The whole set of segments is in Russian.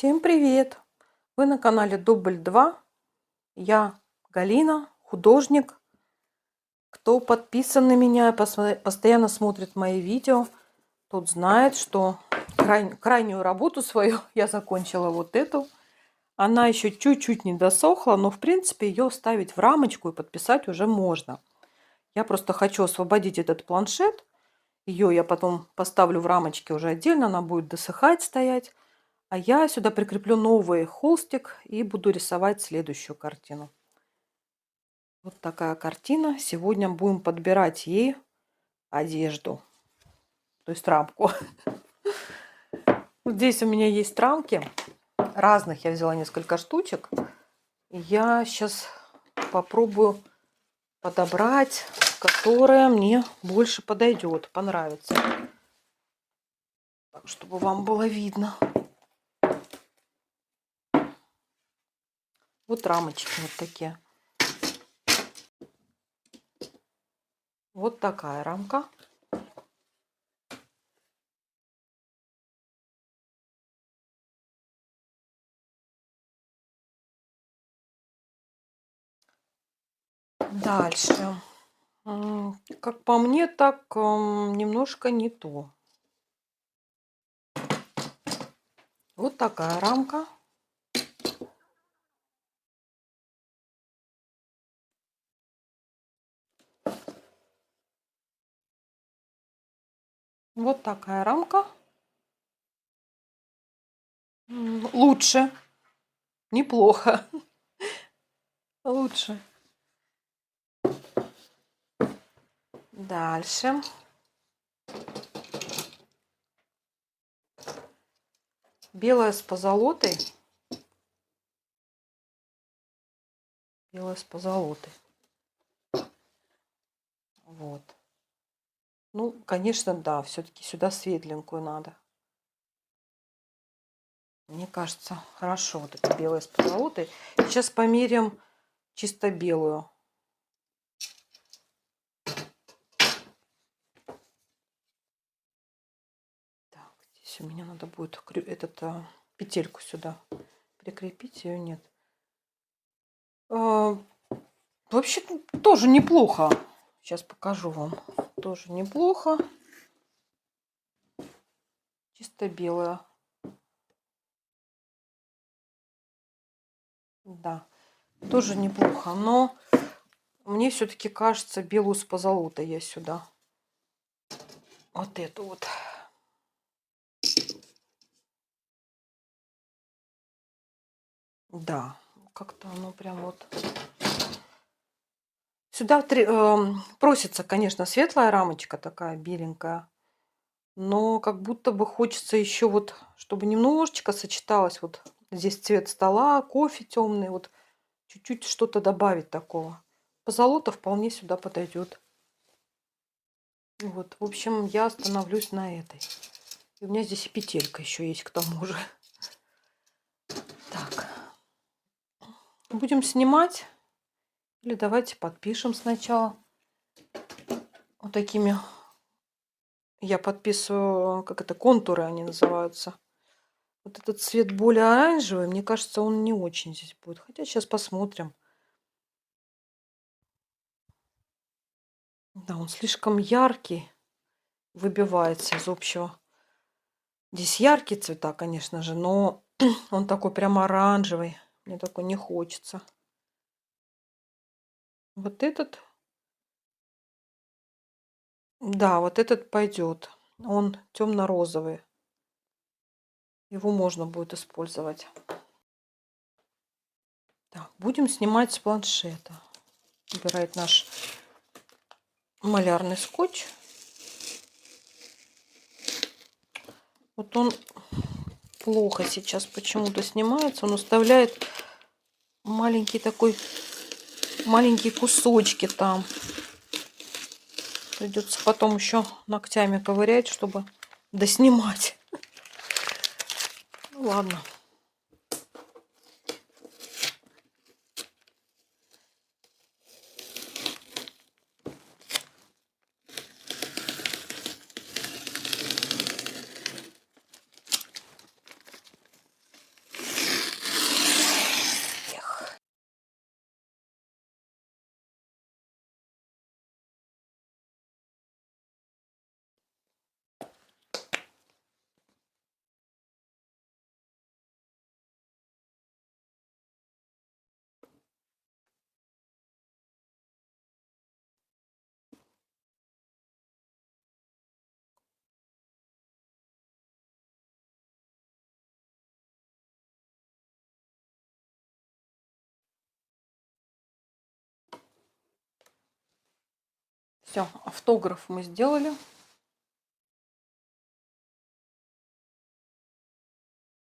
Всем привет! Вы на канале Дубль 2. Я Галина, художник. Кто подписан на меня, постоянно смотрит мои видео, тот знает, что крайнюю работу свою я закончила вот эту. Она еще чуть-чуть не досохла, но в принципе ее ставить в рамочку и подписать уже можно. Я просто хочу освободить этот планшет. Ее я потом поставлю в рамочке уже отдельно, она будет досыхать, стоять. А я сюда прикреплю новый холстик и буду рисовать следующую картину. Вот такая картина. Сегодня будем подбирать ей одежду, то есть рамку. Вот здесь у меня есть рамки разных. Я взяла несколько штучек. И я сейчас попробую подобрать, которая мне больше подойдет, понравится. Так, чтобы вам было видно. Вот рамочки вот такие. Вот такая рамка. Дальше. Как по мне, так немножко не то. Вот такая рамка. Вот такая рамка. Лучше. Неплохо. Лучше. Дальше. Белая с позолотой. Белая с позолотой. Вот. Ну, конечно, да, все-таки сюда светленькую надо. Мне кажется, хорошо вот эта белая с позолотой. Сейчас померяем чисто белую. Так, здесь у меня надо будет петельку сюда прикрепить, ее нет. Вообще тоже неплохо. Сейчас покажу вам. Тоже неплохо. Чисто белая. Да, тоже неплохо. Но мне все-таки кажется, белую с позолотой я сюда. Вот эту вот. Да, как-то оно прям вот. Сюда просится, конечно, светлая рамочка такая беленькая. Но как будто бы хочется еще вот, чтобы немножечко сочеталось. Вот здесь цвет стола, кофе темный. Вот чуть-чуть что-то добавить такого. Позолота вполне сюда подойдет. Вот, в общем, я остановлюсь на этой. И у меня здесь и петелька еще есть к тому же. Так. Будем снимать. Или давайте подпишем сначала. Вот такими я подписываю, как это, контуры они называются. Вот этот цвет более оранжевый, мне кажется, он не очень здесь будет. Хотя сейчас посмотрим. Да, он слишком яркий, выбивается из общего. Здесь яркие цвета, конечно же, но он такой прям оранжевый. Мне такой не хочется. Вот этот, да, вот этот пойдет. Он темно-розовый. Его можно будет использовать. Так, будем снимать с планшета. Убирает наш малярный скотч. Вот он плохо сейчас почему-то снимается. Он оставляет маленькие кусочки там. Придется потом еще ногтями ковырять, чтобы доснимать. Ну ладно. Все, автограф мы сделали.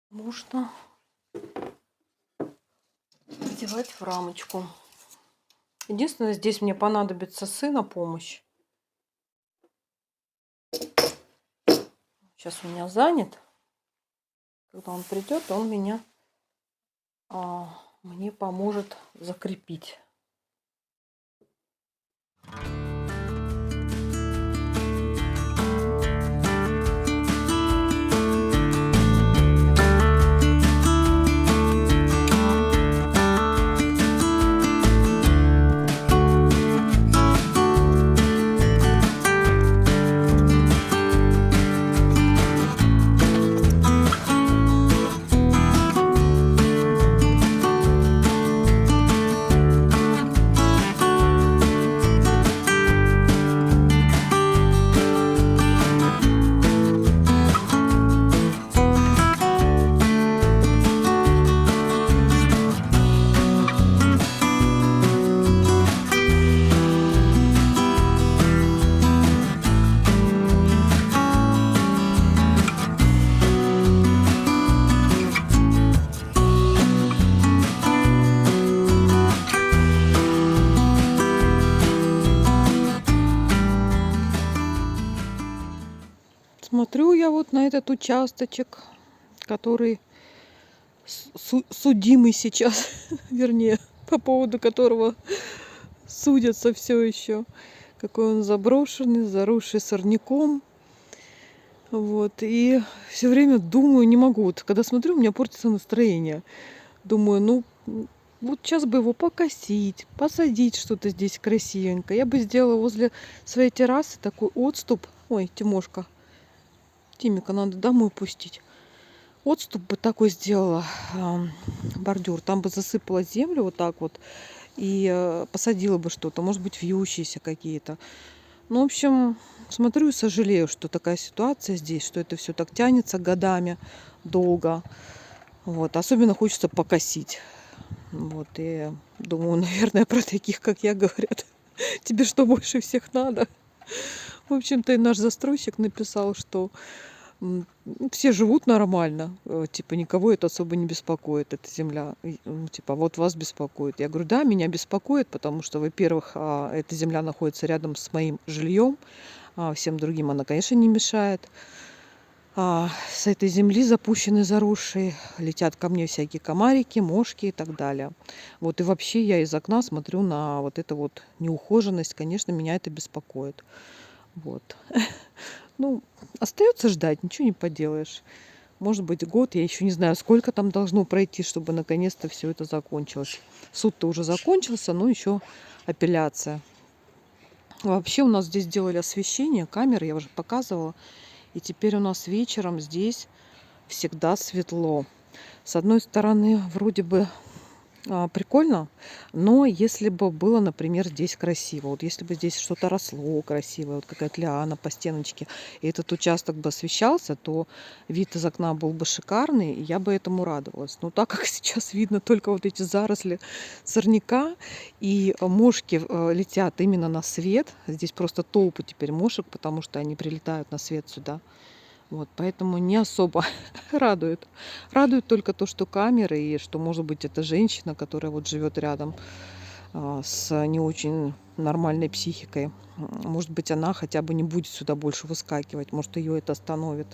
Можно одевать в рамочку. Единственное, здесь мне понадобится сына помощь. Сейчас у меня занят. Когда он придет, он меня мне поможет закрепить. Смотрю я вот на этот участочек, который судимый сейчас, вернее, по поводу которого судятся все еще. Какой он заброшенный, заросший сорняком. Вот. И все время думаю, не могу. Вот, когда смотрю, у меня портится настроение. Думаю, ну, вот сейчас бы его покосить, посадить что-то здесь красивенькое. Я бы сделала возле своей террасы такой отступ. Ой, Тимошка. Тимика надо домой пустить. Отступ бы такой сделала, бордюр. Там бы засыпала землю вот так вот и посадила бы что-то. Может быть, вьющиеся какие-то. Ну, в общем, смотрю и сожалею, что такая ситуация здесь, что это все так тянется годами, долго. Вот. Особенно хочется покосить. Вот. И думаю, наверное, про таких, как я, говорят, тебе что больше всех надо? В общем-то, и наш застройщик написал, что все живут нормально, типа никого это особо не беспокоит, эта земля, типа вот вас беспокоит. Я говорю, да, меня беспокоит, потому что, во-первых, эта земля находится рядом с моим жильем, всем другим она, конечно, не мешает. С этой земли запущенные, заросшие, летят ко мне всякие комарики, мошки и так далее. Вот и вообще я из окна смотрю на вот эту вот неухоженность, конечно, меня это беспокоит. Вот. Ну, остается ждать, ничего не поделаешь. Может быть, год, я еще не знаю, сколько там должно пройти, чтобы наконец-то все это закончилось. Суд-то уже закончился, но еще апелляция. Вообще у нас здесь делали освещение, камеры, я уже показывала. И теперь у нас вечером здесь всегда светло. С одной стороны, вроде бы прикольно, но если бы было, например, здесь красиво, вот если бы здесь что-то росло красивое, вот какая-то лиана по стеночке, и этот участок бы освещался, то вид из окна был бы шикарный, и я бы этому радовалась. Но так как сейчас видно только вот эти заросли сорняка, и мошки летят именно на свет, здесь просто толпы теперь мошек, потому что они прилетают на свет сюда. Вот, поэтому не особо радует. Радует только то, что камеры, и что, может быть, это женщина, которая вот живет рядом с не очень нормальной психикой. Может быть, она хотя бы не будет сюда больше выскакивать. Может, ее это остановит.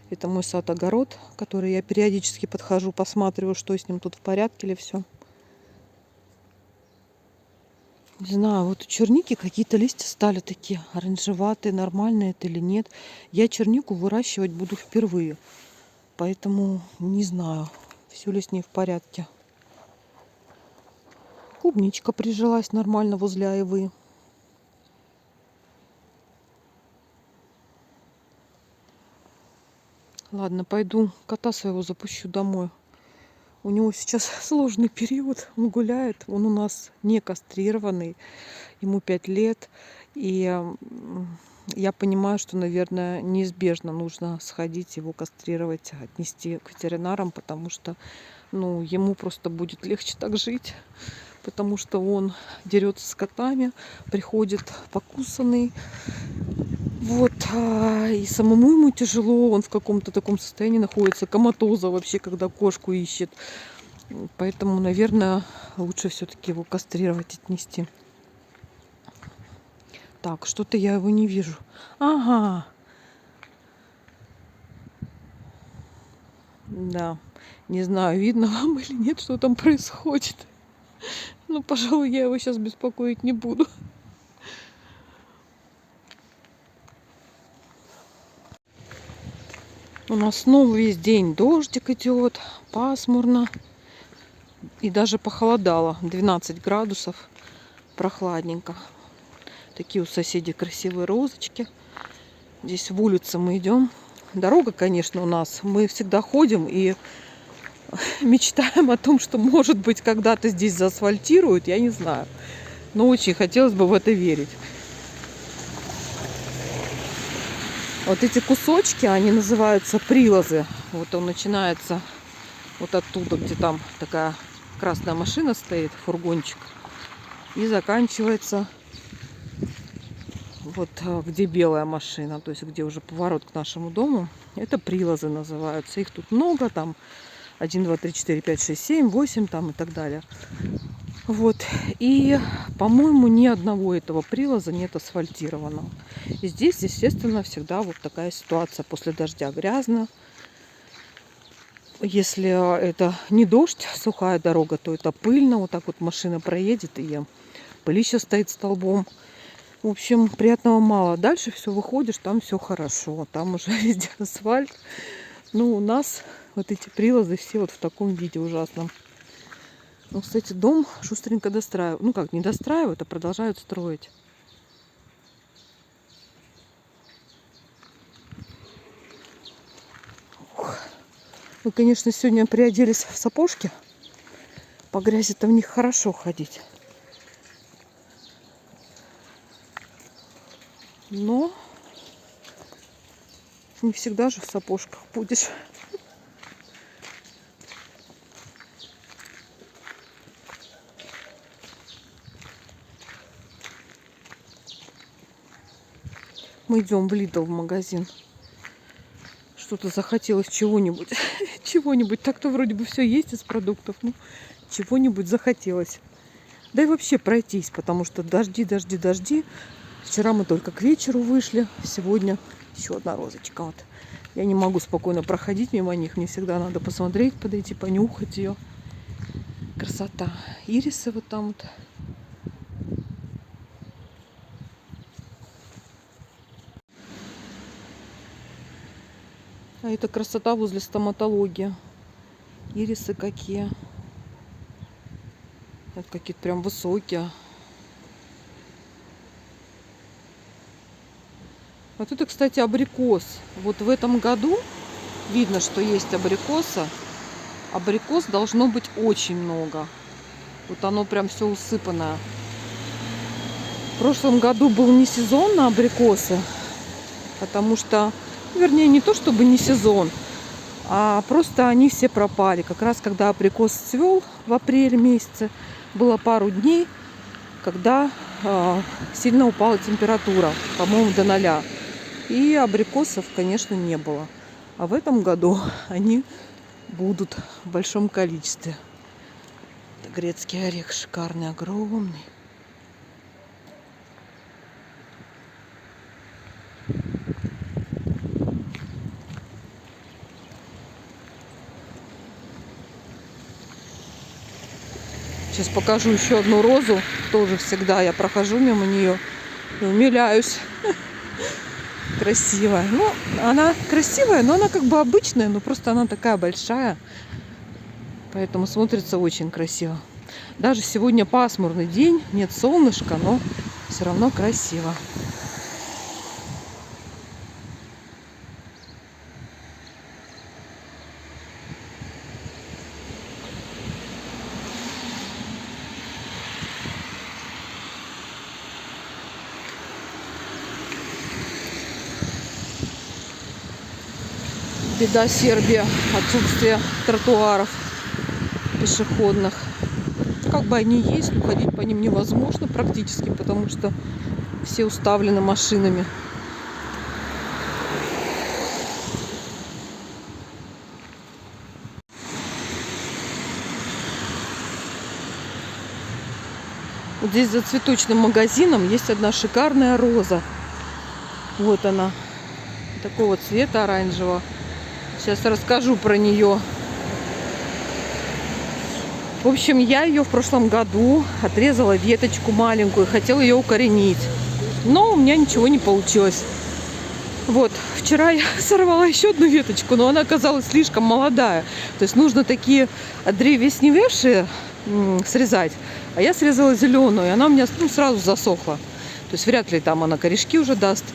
Это мой сад-огород, который я периодически подхожу, посматриваю, что с ним тут в порядке или все. Не знаю, вот у черники какие-то листья стали такие оранжеватые, нормальные это или нет. Я чернику выращивать буду впервые, поэтому не знаю, все ли с ней в порядке. Клубничка прижилась нормально возле айвы. Ладно, пойду кота своего запущу домой. У него сейчас сложный период, он гуляет, он у нас не кастрированный, ему 5 лет. И я понимаю, что, наверное, неизбежно нужно сходить его кастрировать, отнести к ветеринарам, потому что ему просто будет легче так жить. потому что он дерется с котами, приходит покусанный. Вот, и самому ему тяжело, он в каком-то таком состоянии находится, коматоза вообще, когда кошку ищет. Поэтому, наверное, лучше все-таки его кастрировать, отнести. Так, что-то я его не вижу. Ага. Да, не знаю, видно вам или нет, что там происходит. Ну, пожалуй, я его сейчас беспокоить не буду. У нас снова весь день дождик идет, пасмурно. И даже похолодало, 12 градусов, прохладненько. Такие у соседей красивые розочки. Здесь в улице мы идем. Дорога, конечно, у нас. Мы всегда ходим и мечтаем о том, что, может быть, когда-то здесь заасфальтируют, я не знаю. Но очень хотелось бы в это верить. Вот эти кусочки, они называются прилозы. Вот он начинается вот оттуда, где там такая красная машина стоит, фургончик. И заканчивается вот где белая машина, то есть где уже поворот к нашему дому. Это прилозы называются. Их тут много, там 1, 2, 3, 4, 5, 6, 7, 8 там и так далее. Вот. И, по-моему, ни одного этого прилоза нет асфальтированного. И здесь, естественно, всегда вот такая ситуация. После дождя грязно. Если это не дождь, сухая дорога, то это пыльно. Вот так вот машина проедет, и пылища стоит столбом. В общем, приятного мало. Дальше все выходишь, там все хорошо. Там уже везде асфальт. Ну, у нас вот эти прилозы все вот в таком виде ужасном. Ну, кстати, дом шустренько достраивают. Ну, как, не достраивают, а продолжают строить. Мы, конечно, сегодня приоделись в сапожки. По грязи-то в них хорошо ходить. Но не всегда же в сапожках будешь. Мы идем в Lidl в магазин. Что-то захотелось чего-нибудь. Чего-нибудь. Так-то вроде бы все есть из продуктов. Ну, чего-нибудь захотелось. Да и вообще пройтись, потому что дожди, дожди, дожди. Вчера мы только к вечеру вышли. Сегодня еще одна розочка. Вот. Я не могу спокойно проходить мимо них. Мне всегда надо посмотреть, подойти, понюхать ее. Красота. Ирисы вот там вот. А это красота возле стоматологии. Ирисы какие. Это какие-то прям высокие. Вот это, кстати, абрикос. Вот в этом году видно, что есть абрикоса. Абрикос должно быть очень много. Вот оно прям все усыпанное. В прошлом году был не сезон на абрикосы, потому что, вернее, не то чтобы не сезон, а просто они все пропали. Как раз когда абрикос цвел в апреле месяце, было пару дней, когда сильно упала температура, по-моему, до 0. И абрикосов, конечно, не было. А в этом году они будут в большом количестве. Это грецкий орех шикарный, огромный. Сейчас покажу еще одну розу. Тоже всегда я прохожу мимо нее и умиляюсь. Красивая. Ну, она красивая, но она как бы обычная, но просто она такая большая. Поэтому смотрится очень красиво. Даже сегодня пасмурный день, нет солнышка, но все равно красиво. Беда Сербии, отсутствие тротуаров пешеходных. как бы они есть, но ходить по ним невозможно практически, потому что все уставлены машинами. Вот здесь за цветочным магазином есть одна шикарная роза. Вот она, такого цвета оранжевого. Сейчас расскажу про нее. В общем, я ее в прошлом году отрезала веточку маленькую, хотела ее укоренить. Но у меня ничего не получилось. Вот, вчера я сорвала еще одну веточку, но она оказалась слишком молодая. То есть нужно такие древесневевшие срезать. А я срезала зеленую, и она у меня сразу засохла. То есть вряд ли там она корешки уже даст.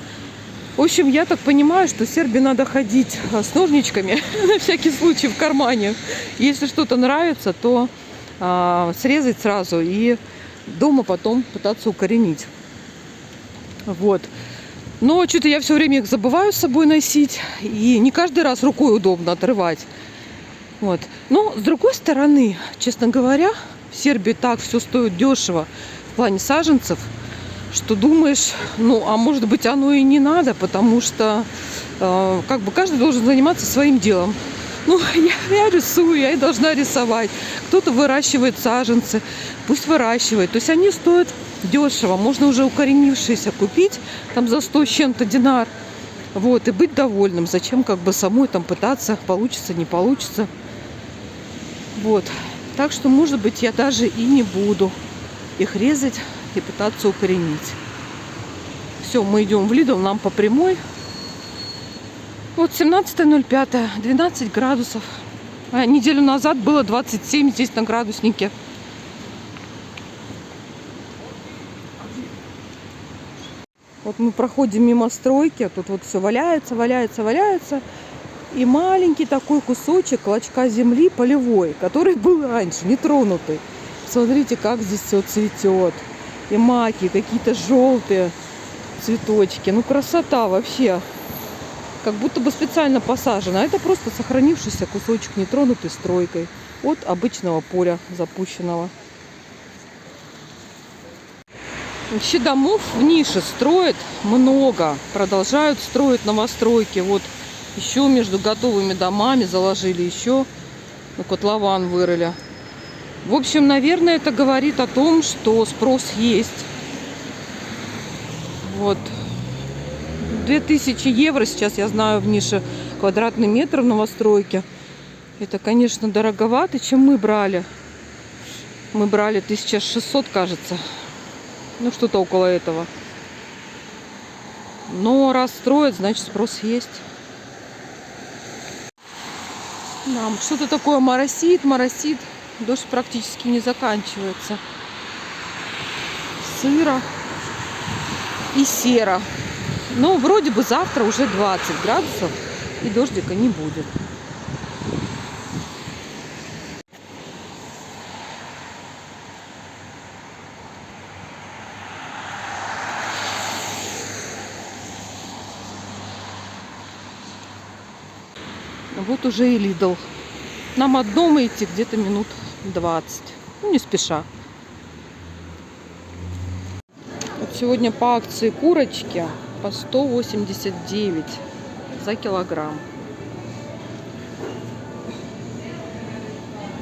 В общем, я так понимаю, что Сербе надо ходить с ножничками на всякий случай в кармане. Если что-то нравится, то срезать сразу и дома потом пытаться укоренить. Вот. Но что-то я все время их забываю с собой носить. И не каждый раз рукой удобно отрывать. Вот. Но, с другой стороны, честно говоря, в Сербии так все стоит дешево в плане саженцев, что думаешь, ну, а может быть, оно и не надо, потому что как бы каждый должен заниматься своим делом. Ну, я рисую, я и должна рисовать. Кто-то выращивает саженцы, пусть выращивает. То есть они стоят дешево. Можно уже укоренившиеся купить там за 100 с чем-то динар. Вот, и быть довольным. Зачем как бы самой там пытаться, получится, не получится. Вот. Так что, может быть, я даже и не буду их резать и пытаться укоренить. Все, мы идем в Lidl, нам по прямой. Вот 17.05, 12 градусов. А неделю назад было 27 здесь на градуснике. Вот мы проходим мимо стройки, тут вот все валяется, валяется, валяется. И маленький такой кусочек клочка земли полевой, который был раньше, нетронутый. Смотрите, как здесь все цветет. И маки, какие-то желтые цветочки. Ну, красота вообще. Как будто бы специально посажено. А это просто сохранившийся кусочек, нетронутый стройкой от обычного поля запущенного. Вообще домов в нише строят много. Продолжают строить новостройки. Вот еще между готовыми домами заложили еще. Ну, котлован вырыли. В общем, наверное, это говорит о том, что спрос есть. Вот. 2000 евро сейчас, я знаю, в нише квадратный метр в новостройке. Это, конечно, дороговато, чем мы брали. Мы брали 1600, кажется. Ну, что-то около этого. Но раз строят, значит, спрос есть. Да, что-то такое моросит, моросит. Дождь практически не заканчивается. Сыро и серо. Но вроде бы завтра уже 20 градусов и дождика не будет. Вот уже и Lidl. Нам от дома идти где-то минут 20. Ну, не спеша. Вот сегодня по акции курочки по 189 за килограмм.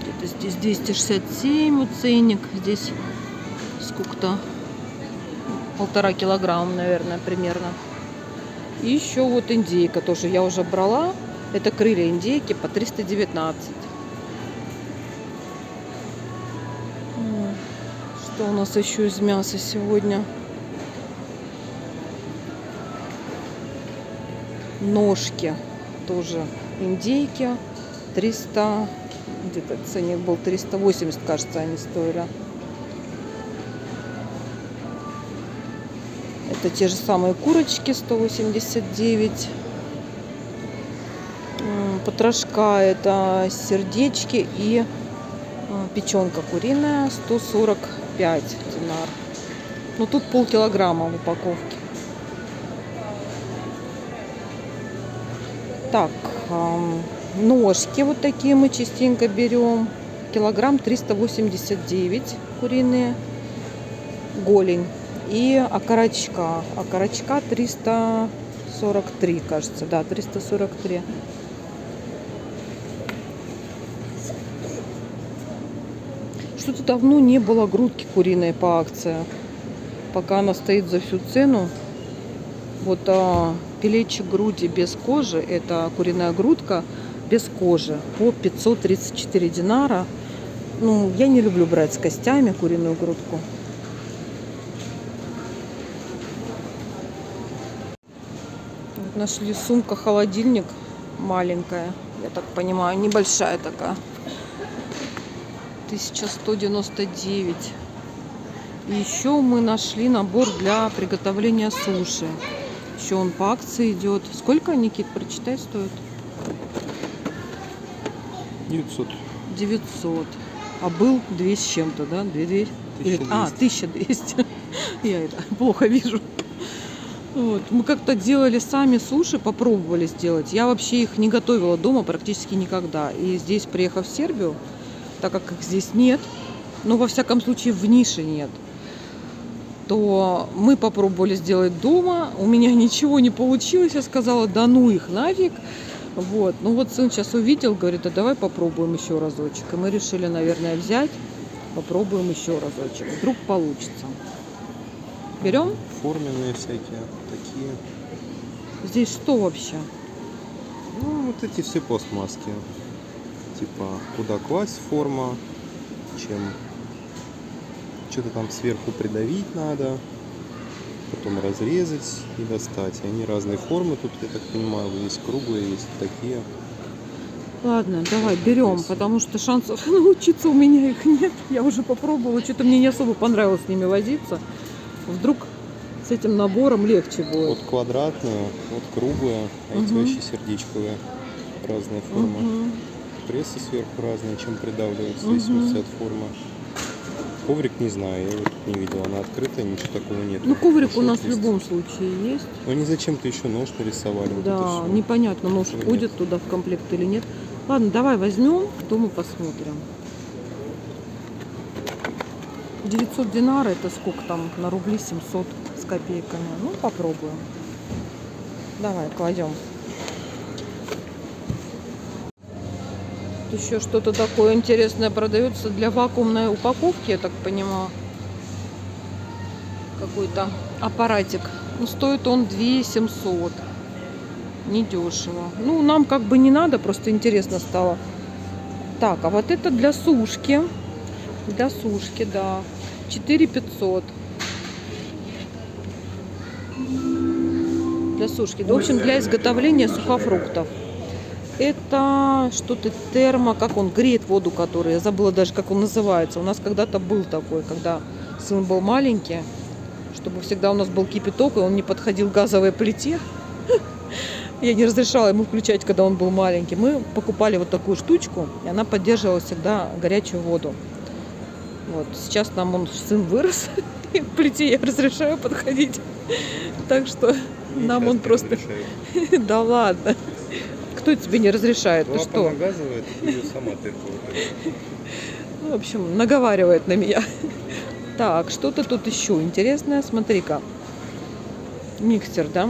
Где-то здесь 267 вот ценник. Здесь сколько-то 1,5 килограмма, наверное, примерно. И еще вот индейка тоже я уже брала. Это крылья индейки по 319. Что у нас еще из мяса сегодня? Ножки тоже индейки 300, где-то ценник был 380, кажется, они стоили. Это те же самые курочки 189. Потрошка это сердечки и печенка куриная 145 динар. Ну тут полкилограмма в упаковке. Так, ножки вот такие мы частенько берем. килограмм 389 куриные, голень. И окорочка. Окорочка 343, кажется. Да, 343. Что-то давно не было грудки куриной по акции. Пока она стоит за всю цену. Вот филейчик груди без кожи. Это куриная грудка без кожи. По 534 динара. Ну, я не люблю брать с костями куриную грудку. Вот нашли сумка-холодильник маленькая. Я так понимаю, небольшая такая. 1199. И еще мы нашли набор для приготовления суши. Еще он по акции идет. Сколько, Никит, прочитай, стоит? 900. 900. А был 2 с чем-то, да? 2200. 1200. Я это плохо вижу. Вот. Мы как-то делали сами суши, попробовали сделать. Я вообще их не готовила дома практически никогда. И здесь, приехав в Сербию, так как их здесь нет, ну, во всяком случае, в нише нет, то мы попробовали сделать дома. У меня ничего не получилось. Я сказала, да ну их нафиг. Вот. Ну вот сын сейчас увидел, говорит, а давай попробуем еще разочек. И мы решили, наверное, взять, попробуем еще разочек. Вдруг получится. Берем? Форменные всякие такие. Здесь что вообще? Ну, вот эти все пластмасски. Типа, куда класть форма, чем что-то там сверху придавить надо, потом разрезать и достать. Они разные формы тут, я так понимаю, есть круглые, есть такие. Ладно, давай берем, потому что шансов научиться у меня их нет. Я уже попробовала, что-то мне не особо понравилось с ними возиться. Вдруг с этим набором легче будет. Вот квадратные, вот круглые, а эти вообще сердечковые, разные формы. Прессы сверху разные, чем придавливаются, в зависимости от формы. Коврик не знаю, я его тут не видел, она открытая, ничего такого нет. Ну, коврик у нас в любом случае есть. Но они зачем-то еще нож нарисовали. Да, вот непонятно, нож входит туда в комплект или нет. Ладно, давай возьмем, дома посмотрим. 900 динар, это сколько там, на рубли 700 с копейками. Ну, попробуем. Давай, кладем. Тут еще что-то такое интересное продается для вакуумной упаковки, я так понимаю. Какой-то аппаратик. Ну, стоит он 2700. Недешево. Ну, нам как бы не надо, просто интересно стало. Так, а вот это для сушки. Для сушки, да. 4500. Для сушки. В общем, для изготовления сухофруктов. Это что-то термо, как он греет воду, который, я забыла даже, как он называется. У нас когда-то был такой, когда сын был маленький, чтобы всегда у нас был кипяток, и он не подходил к газовой плите. Я не разрешала ему включать, когда он был маленький. Мы покупали вот такую штучку, и она поддерживала всегда горячую воду. Вот. Сейчас нам он, сын вырос, и к плите я разрешаю подходить. Так что нам он просто... Да ладно. Кто тебе не разрешает? Ты что? Нагазывает, ее сама Ну, в общем, наговаривает на меня. Так, что-то тут еще интересное. Смотри-ка. Миксер, да?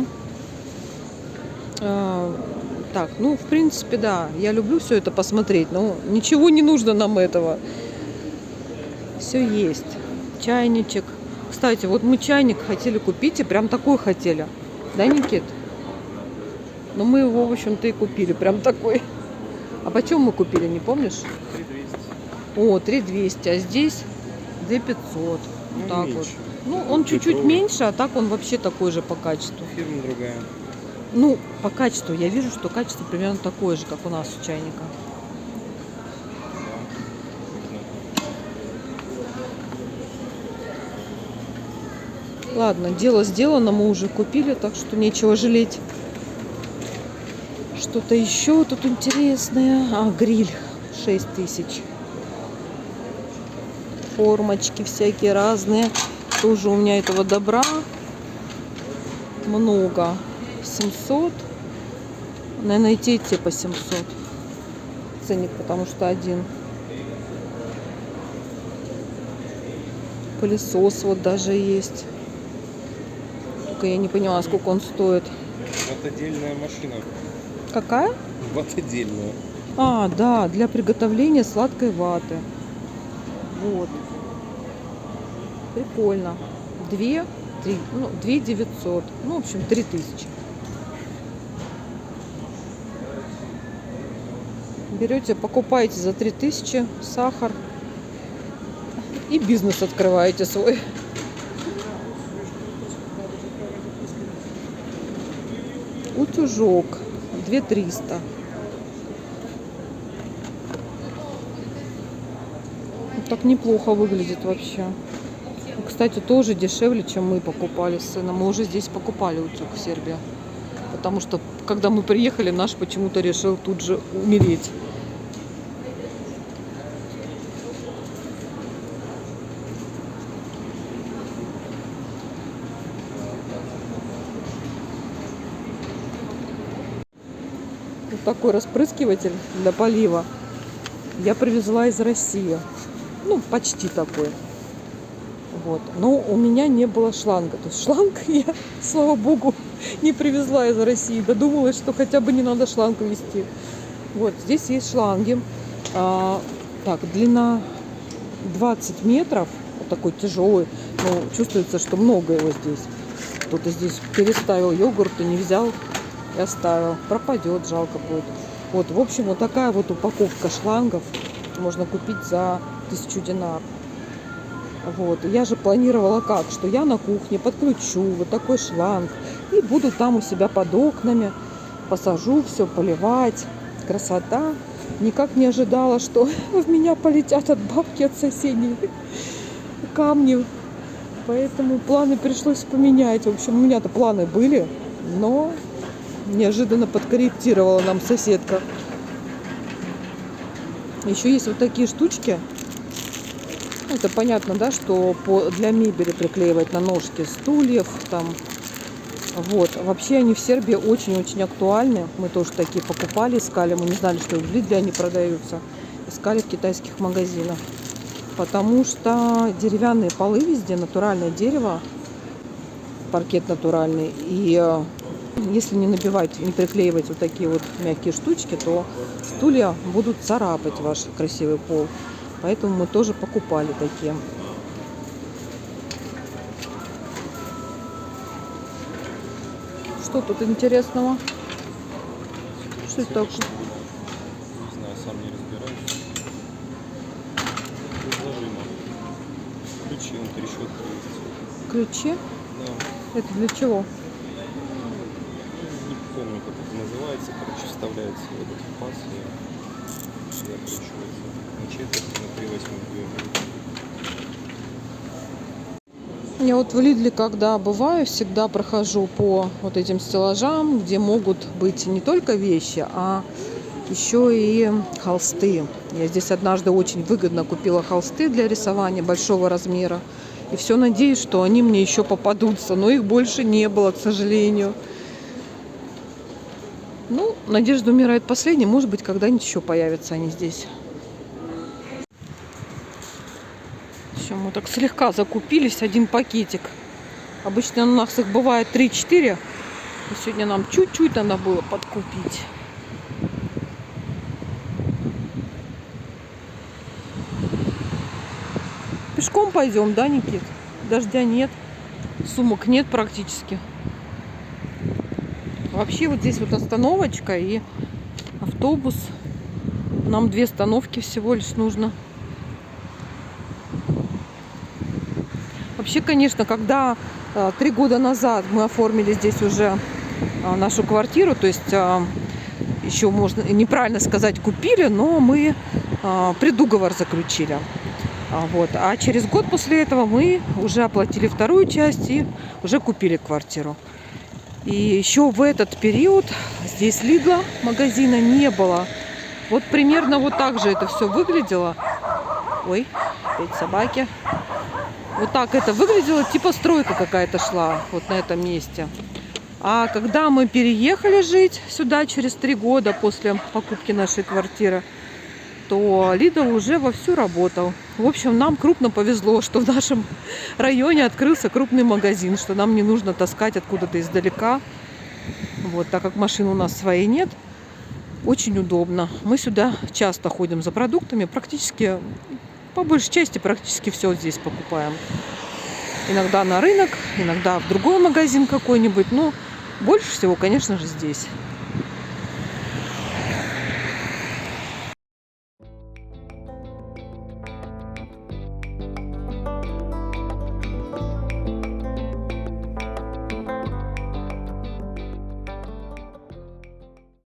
Так, ну, в принципе, да. Я люблю все это посмотреть, но ничего не нужно нам этого. Все есть. Чайничек. Кстати, вот мы чайник хотели купить, и прям такой хотели. Да, Никит? Но мы его, в общем-то, и купили. Прям такой. А почем мы купили, не помнишь? 3200. О, 3200. А здесь 2500. Вот Ну, так меньше. вот. Ну, он чуть-чуть меньше, а так он вообще такой же по качеству. Фирма другая. Ну, по качеству. Я вижу, что качество примерно такое же, как у нас у чайника. Ладно, дело сделано, мы уже купили, так что нечего жалеть. Что-то еще тут интересное. А, гриль 6000. Формочки всякие разные. Тоже у меня этого добра много. 700. Наверное, и те по 700. Ценник, потому что один. Пылесос вот даже есть. Только я не поняла, сколько он стоит. Ватодельная машина. Какая? Ватодельная. А, да, для приготовления сладкой ваты. Вот. Прикольно. 2 900. Ну, в общем, 3000. Берете, покупаете за 3000 сахар и бизнес открываете свой. Утюжок 2300. Так неплохо выглядит вообще. Кстати, тоже дешевле, чем мы покупали с сыном. Мы уже здесь покупали утюг в Сербии. Потому что, когда мы приехали, наш почему-то решил тут же умереть. Вот такой распрыскиватель для полива я привезла из России. Ну, почти такой. Вот. Но у меня не было шланга. То есть шланг я, слава богу, не привезла из России. Додумалась, что хотя бы не надо шланг везти. Вот, здесь есть шланги. Так, длина 20 метров. Вот такой тяжелый. Но чувствуется, что много его здесь. Кто-то здесь переставил йогурт и не взял и оставил. Пропадет, жалко будет. Вот, в общем, вот такая вот упаковка шлангов можно купить за 1000 динар. Вот. Я же планировала как, что я на кухне подключу вот такой шланг и буду там у себя под окнами, посажу все, поливать. Красота. Никак не ожидала, что в меня полетят от бабки, от соседей камни. Поэтому планы пришлось поменять. В общем, у меня-то планы были, но неожиданно подкорректировала нам соседка. Еще есть вот такие штучки. Это понятно, да, что для мебели приклеивать на ножки стульев там. Вот. Вообще они в Сербии очень-очень актуальны. Мы тоже такие покупали, искали. Мы не знали, что в Лидле они продаются. Искали в китайских магазинах. Потому что деревянные полы везде, натуральное дерево, паркет натуральный. И если не набивать, не приклеивать вот такие вот мягкие штучки, то стулья будут царапать ваш красивый пол. Поэтому мы тоже покупали такие. Что тут интересного? Что это такое? Не знаю, сам не разбираюсь. Без зажима. Ключи, он трещотка есть. Ключи? Да. Это для чего? Не помню, как это называется. Короче, вставляется в этот паз и сюда откручивается. На четверть, на 3/8 две. Я вот в Лидле, когда бываю, всегда прохожу по вот этим стеллажам, где могут быть не только вещи, а еще и холсты. Я здесь однажды очень выгодно купила холсты для рисования большого размера. И все надеюсь, что они мне еще попадутся. Но их больше не было, к сожалению. Ну, надежда умирает последней. Может быть, когда-нибудь еще появятся они здесь. Все, мы так слегка закупились. Один пакетик. Обычно у нас их бывает 3-4. Сегодня нам чуть-чуть надо было подкупить. Пешком пойдем, да, Никит? Дождя нет. Сумок нет практически. Вообще вот здесь вот остановочка и автобус. Нам 2 остановки всего лишь нужно. Вообще, конечно, когда 3 года назад мы оформили здесь уже нашу квартиру, то есть еще можно неправильно сказать купили, но мы предуговор заключили. Вот. А через год после этого мы уже оплатили вторую часть и уже купили квартиру. И еще в этот период здесь Лидла магазина не было. Вот примерно вот так же это все выглядело. Ой, опять собаки. Вот так это выглядело, типа стройка какая-то шла вот на этом месте. А когда мы переехали жить сюда через 3 года после покупки нашей квартиры, что Lidl уже вовсю работал. В общем, нам крупно повезло, что в нашем районе открылся крупный магазин, что нам не нужно таскать откуда-то издалека. Вот, так как машин у нас своей нет, очень удобно. Мы сюда часто ходим за продуктами, практически, по большей части, практически все здесь покупаем. Иногда на рынок, иногда в другой магазин какой-нибудь, но больше всего, конечно же, здесь.